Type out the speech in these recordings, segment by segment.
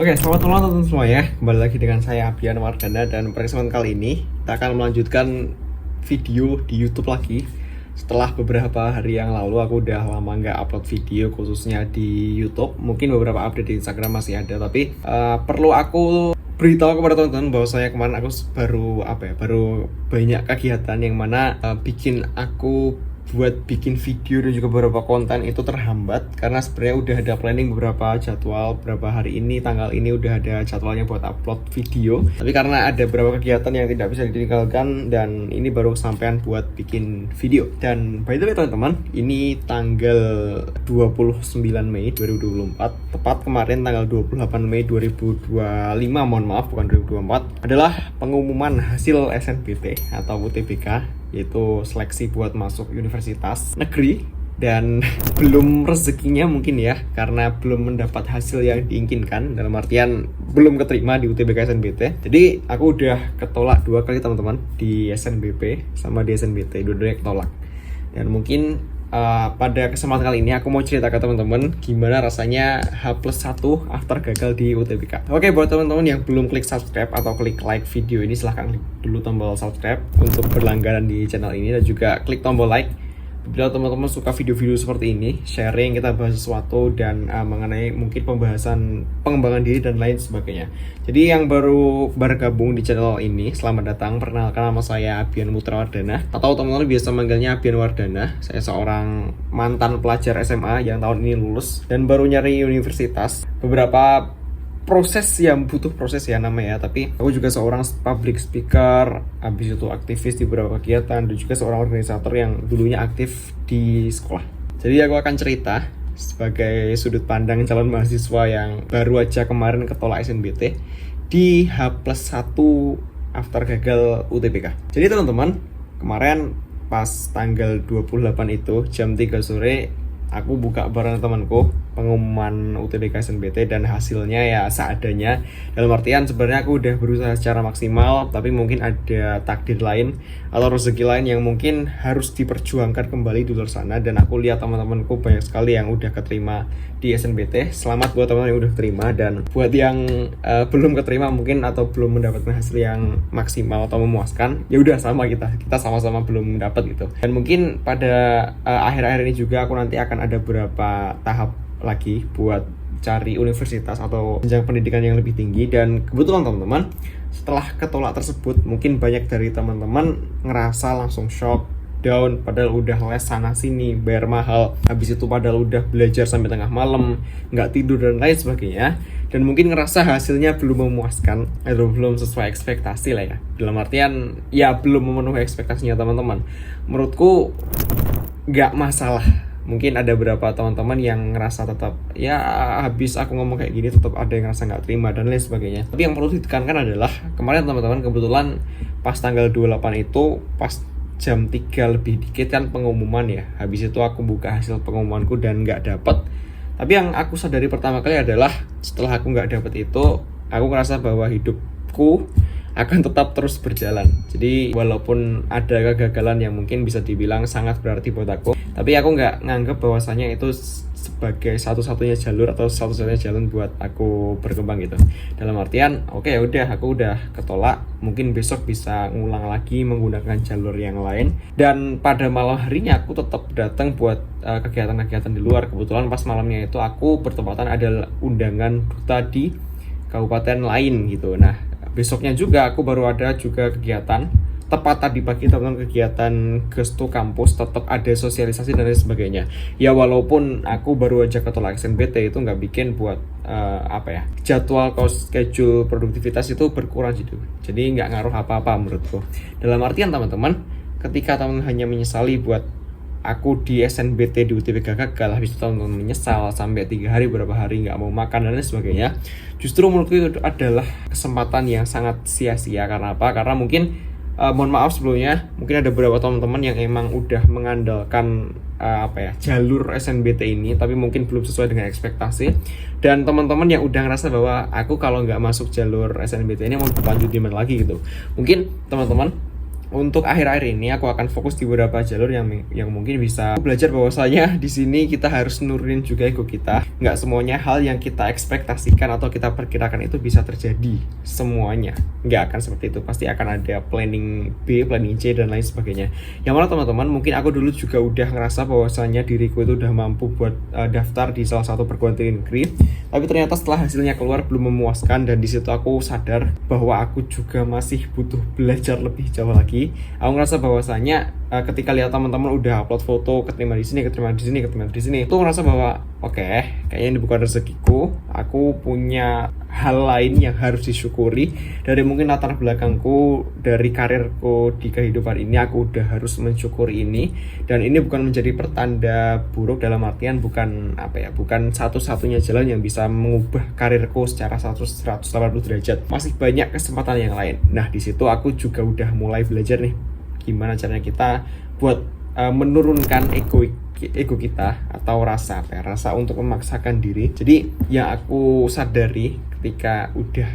Oke, selamat malam teman-teman semua ya. Kembali lagi dengan saya Abian Wardana dan pada kesempatan kali ini kita akan melanjutkan video di YouTube lagi. Setelah beberapa hari yang lalu aku udah lama nggak upload video khususnya di YouTube. Mungkin beberapa update di Instagram masih ada, tapi perlu aku beritahu kepada teman-teman bahwa saya kemarin aku baru banyak kegiatan yang mana bikin aku buat bikin video dan juga beberapa konten itu terhambat karena sebenarnya udah ada planning beberapa jadwal beberapa hari ini, tanggal ini udah ada jadwalnya buat upload video, tapi karena ada beberapa kegiatan yang tidak bisa ditinggalkan dan ini baru kesampaian buat bikin video. Dan by the way teman-teman, ini tanggal 29 Mei 2024, tepat kemarin tanggal 28 Mei 2025, mohon maaf bukan 2024, adalah pengumuman hasil SNBT atau UTBK, yaitu seleksi buat masuk universitas negeri. Dan belum rezekinya mungkin ya, karena belum mendapat hasil yang diinginkan, dalam artian belum keterima di UTBK SNBT. Jadi aku udah ketolak 2 kali teman-teman, di SNBP sama di SNBT, dua-duanya ketolak. Dan mungkin pada kesempatan kali ini aku mau cerita ke teman-teman gimana rasanya H+1 after gagal di UTBK. Oke, buat teman-teman yang belum klik subscribe atau klik like video ini, silahkan klik dulu tombol subscribe untuk berlangganan di channel ini, dan juga klik tombol like bila teman-teman suka video-video seperti ini, sharing, kita bahas sesuatu dan mengenai mungkin pembahasan pengembangan diri dan lain sebagainya. Jadi yang baru bergabung di channel ini, selamat datang. Perkenalkan, nama saya Abian Putra Wardana, atau teman-teman biasa manggilnya Abian Wardana. Saya seorang mantan pelajar SMA yang tahun ini lulus dan baru nyari universitas. Beberapa proses yang butuh proses ya namanya, tapi aku juga seorang public speaker, habis itu aktivis di beberapa kegiatan, dan juga seorang organisator yang dulunya aktif di sekolah. Jadi aku akan cerita sebagai sudut pandang calon mahasiswa yang baru aja kemarin ketolak SNBT di H+1 after gagal UTBK. Jadi teman-teman, kemarin pas tanggal 28 itu jam 3 sore aku buka bareng temanku pengumuman UTBK SNBT dan hasilnya ya seadanya. Dalam artian sebenarnya aku udah berusaha secara maksimal, tapi mungkin ada takdir lain atau rezeki lain yang mungkin harus diperjuangkan kembali di luar sana. Dan aku lihat teman-temanku banyak sekali yang udah keterima di SNBT. Selamat buat teman-teman yang udah keterima, dan buat yang belum keterima mungkin atau belum mendapatkan hasil yang maksimal atau memuaskan, ya udah sama kita sama-sama belum dapat gitu. Dan mungkin pada akhir-akhir ini juga aku nanti akan ada beberapa tahap lagi buat cari universitas atau jenjang pendidikan yang lebih tinggi. Dan kebetulan teman-teman, setelah ketolak tersebut, mungkin banyak dari teman-teman ngerasa langsung shock, down, padahal udah les sana sini, bayar mahal, habis itu padahal udah belajar sampai tengah malam, nggak tidur dan lain sebagainya, dan mungkin ngerasa hasilnya belum memuaskan atau belum sesuai ekspektasi lah ya. Dalam artian ya belum memenuhi ekspektasinya teman-teman. Menurutku nggak masalah. Mungkin ada beberapa teman-teman yang ngerasa tetap ya habis aku ngomong kayak gini tetap ada yang ngerasa nggak terima dan lain sebagainya. Tapi yang perlu ditekankan adalah kemarin teman-teman, kebetulan pas tanggal 28 itu pas jam 3 lebih dikit kan pengumuman ya. Habis itu aku buka hasil pengumumanku dan nggak dapet. Tapi yang aku sadari pertama kali adalah setelah aku nggak dapet itu, aku ngerasa bahwa hidupku akan tetap terus berjalan. Jadi walaupun ada kegagalan yang mungkin bisa dibilang sangat berarti buat aku, tapi aku nggak nganggep bahwasanya itu sebagai satu-satunya jalur atau satu-satunya jalan buat aku berkembang gitu. Dalam artian, oke, udah aku udah ketolak, mungkin besok bisa ngulang lagi menggunakan jalur yang lain. Dan pada malam harinya aku tetap datang buat kegiatan-kegiatan di luar. Kebetulan pas malamnya itu aku bertepatan ada undangan duta di kabupaten lain gitu. Nah, besoknya juga aku baru ada juga kegiatan, tepat tadi pagi teman-teman, kegiatan gestu kampus, tetap ada sosialisasi dan lain sebagainya. Ya walaupun aku baru aja ketolak SNBT, itu nggak bikin buat jadwal schedule produktivitas itu berkurang gitu. Jadi nggak ngaruh apa-apa menurutku. Dalam artian teman-teman, ketika teman hanya menyesali buat aku di SNBT di UTBK gagal, habis itu teman-teman menyesal sampai 3 hari berapa hari nggak mau makan dan lain sebagainya, justru menurutku itu adalah kesempatan yang sangat sia-sia. Karena apa? Karena mungkin mohon maaf sebelumnya, mungkin ada beberapa teman-teman yang emang udah mengandalkan jalur SNBT ini, tapi mungkin belum sesuai dengan ekspektasi. Dan teman-teman yang udah ngerasa bahwa aku kalau nggak masuk jalur SNBT ini mau lanjut di mana lagi gitu. Mungkin teman-teman untuk akhir-akhir ini aku akan fokus di beberapa jalur yang mungkin bisa belajar bahwasanya di sini kita harus nurunin juga ego kita. Nggak semuanya hal yang kita ekspektasikan atau kita perkirakan itu bisa terjadi semuanya. Nggak akan seperti itu. Pasti akan ada planning B, planning C, dan lain sebagainya. Yang mana teman-teman, mungkin aku dulu juga udah ngerasa bahwasanya diriku itu udah mampu buat daftar di salah satu perguruan tinggi negeri. Tapi ternyata setelah hasilnya keluar belum memuaskan, dan di situ aku sadar bahwa aku juga masih butuh belajar lebih jauh lagi. Aku ngerasa bahwasanya ketika lihat teman-teman udah upload foto, keterima di sini, keterima di sini, keterima di sini, tuh ngerasa bahwa oke, kayaknya ini bukan rezekiku. Aku punya hal lain yang harus disyukuri. Dari mungkin latar belakangku, dari karirku di kehidupan ini, aku udah harus mensyukuri ini. Dan ini bukan menjadi pertanda buruk, dalam artian bukan bukan satu-satunya jalan yang bisa mengubah karirku secara 180 derajat. Masih banyak kesempatan yang lain. Nah, di situ aku juga udah mulai belajar nih gimana caranya kita buat menurunkan ego kita, atau rasa untuk memaksakan diri. Jadi yang aku sadari ketika udah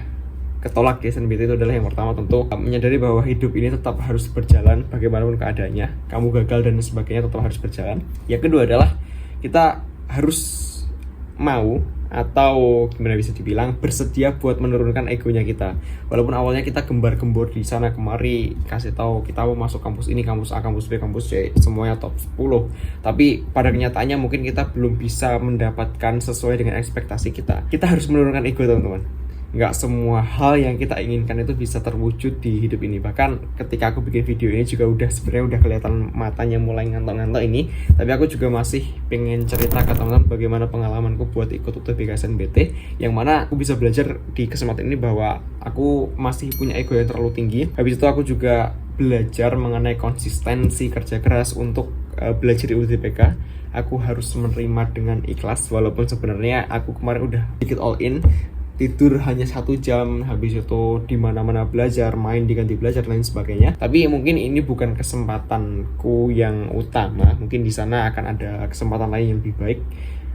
ketolak di SNMPTN itu adalah, yang pertama tentu menyadari bahwa hidup ini tetap harus berjalan bagaimanapun keadaannya. Kamu gagal dan sebagainya tetap harus berjalan. Yang kedua adalah kita harus mau, atau gimana bisa dibilang, bersedia buat menurunkan egonya kita. Walaupun awalnya kita gembar-gembor di sana kemari, kasih tahu kita mau masuk kampus ini, kampus A, kampus B, kampus C, semuanya top 10. Tapi pada kenyataannya mungkin kita belum bisa mendapatkan sesuai dengan ekspektasi kita. Kita harus menurunkan ego, teman-teman. Nggak semua hal yang kita inginkan itu bisa terwujud di hidup ini. Bahkan ketika aku bikin video ini juga sebenarnya udah kelihatan matanya mulai ngantuk-ngantuk ini. Tapi aku juga masih pengen cerita ke teman-teman bagaimana pengalamanku buat ikut UTBK SNBT, yang mana aku bisa belajar di kesempatan ini bahwa aku masih punya ego yang terlalu tinggi. Habis itu aku juga belajar mengenai konsistensi kerja keras untuk belajar di UTBK. Aku harus menerima dengan ikhlas, walaupun sebenarnya aku kemarin udah sedikit all in, tidur hanya 1 jam, habis itu di mana-mana belajar, main diganti belajar, lain sebagainya. Tapi mungkin ini bukan kesempatanku yang utama. Mungkin di sana akan ada kesempatan lain yang lebih baik.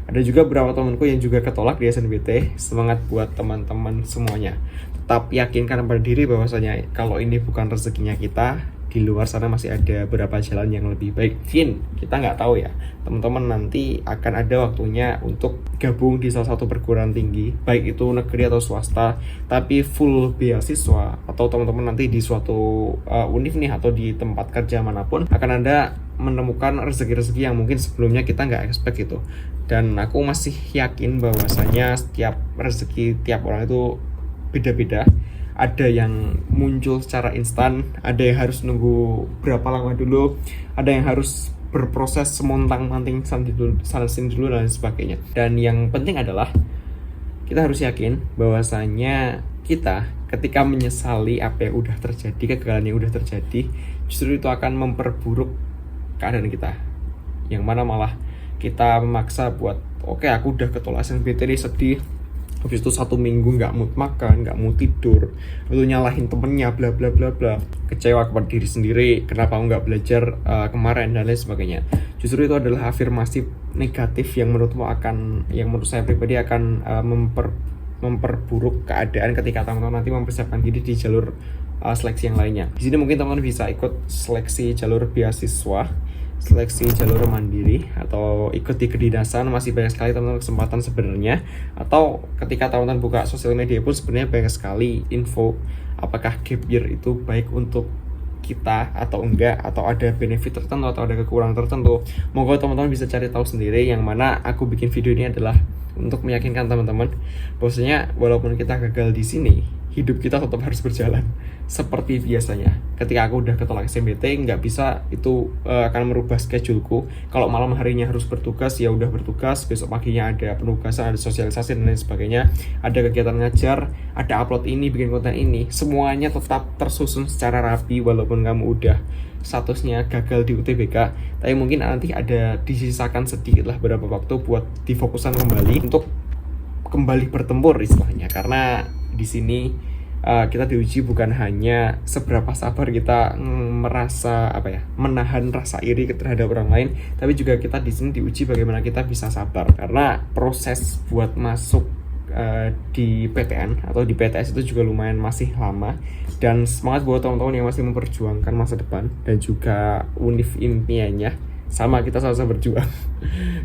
Ada juga beberapa temanku yang juga ketolak di SNBT. Semangat buat teman-teman semuanya. Tetap yakinkan pada diri bahwasanya kalau ini bukan rezekinya kita, di luar sana masih ada beberapa jalan yang lebih baik. Mungkin kita nggak tahu ya, teman-teman nanti akan ada waktunya untuk gabung di salah satu perguruan tinggi, baik itu negeri atau swasta, tapi full beasiswa, atau teman-teman nanti di suatu univ nih, atau di tempat kerja manapun akan ada menemukan rezeki-rezeki yang mungkin sebelumnya kita nggak expect gitu. Dan aku masih yakin bahwasanya setiap rezeki tiap orang itu beda-beda. Ada yang muncul secara instan, ada yang harus nunggu berapa lama dulu, ada yang harus berproses semontang-manting sana sini dulu, dan sebagainya. Dan yang penting adalah kita harus yakin bahwasanya kita ketika menyesali apa yang udah terjadi, kegagalan yang udah terjadi, justru itu akan memperburuk keadaan kita. Yang mana malah kita memaksa buat oke, aku udah ketolak SNBT, sedih. Habis itu 1 minggu nggak mood makan, nggak mau tidur, lalu nyalahin temennya, bla bla bla bla, kecewa kepada diri sendiri, kenapa aku nggak belajar kemarin, dan lain sebagainya. Justru itu adalah afirmasi negatif yang menurut saya pribadi akan memperburuk keadaan ketika teman-teman nanti mempersiapkan diri di jalur seleksi yang lainnya. Di sini mungkin teman-teman bisa ikut seleksi jalur beasiswa, seleksi jalur mandiri, atau ikut di kedinasan. Masih banyak sekali teman-teman kesempatan sebenarnya. Atau ketika teman-teman buka sosial media pun sebenarnya banyak sekali info apakah gap year itu baik untuk kita atau enggak, atau ada benefit tertentu atau ada kekurangan tertentu. Moga teman-teman bisa cari tahu sendiri. Yang mana aku bikin video ini adalah untuk meyakinkan teman-teman bahwasanya walaupun kita gagal di sini, hidup kita tetap harus berjalan seperti biasanya. Ketika aku udah ketolak SNBT, nggak bisa itu akan merubah scheduleku. Kalau malam harinya harus bertugas, ya udah bertugas. Besok paginya ada penugasan, ada sosialisasi, dan lain sebagainya. Ada kegiatan ngajar, ada upload ini, bikin konten ini. Semuanya tetap tersusun secara rapi, walaupun kamu udah statusnya gagal di UTBK. Tapi mungkin nanti ada disisakan sedikit lah beberapa waktu buat difokuskan kembali untuk kembali bertempur istilahnya. Karena di sini kita diuji bukan hanya seberapa sabar kita menahan rasa iri terhadap orang lain, tapi juga kita di sini diuji bagaimana kita bisa sabar. Karena proses buat masuk di PTN atau di PTS itu juga lumayan masih lama, dan semangat buat teman-teman yang masih memperjuangkan masa depan dan juga univ impiannya sama, kita sama-sama berjuang.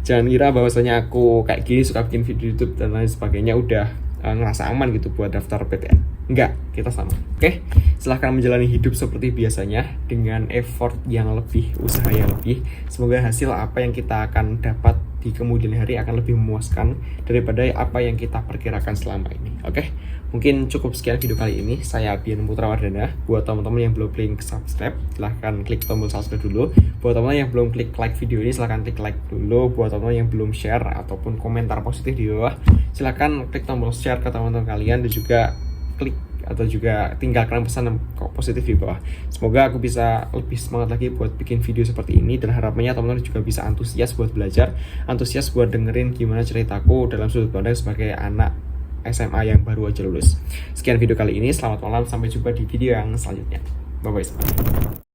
Jangan kira bahwasanya aku kayak gini suka bikin video YouTube dan lain sebagainya udah ngerasa aman gitu buat daftar PTN. Enggak, kita sama. Oke, silahkan menjalani hidup seperti biasanya dengan effort yang lebih, usaha yang lebih. Semoga hasil apa yang kita akan dapat di kemudian hari akan lebih memuaskan daripada apa yang kita perkirakan selama ini. Oke, mungkin cukup sekian video kali ini. Saya Abian Putra Wardana. Buat teman-teman yang belum klik subscribe, silahkan klik tombol subscribe dulu. Buat teman-teman yang belum klik like video ini, silahkan klik like dulu. Buat teman-teman yang belum share ataupun komentar positif di bawah, silahkan klik tombol share ke teman-teman kalian, dan juga klik atau juga tinggalkan pesan positif di bawah. Semoga aku bisa lebih semangat lagi buat bikin video seperti ini, dan harapannya teman-teman juga bisa antusias buat belajar, antusias buat dengerin gimana ceritaku dalam sudut pandang sebagai anak SMA yang baru aja lulus. Sekian video kali ini, selamat malam, sampai jumpa di video yang selanjutnya. Bye bye.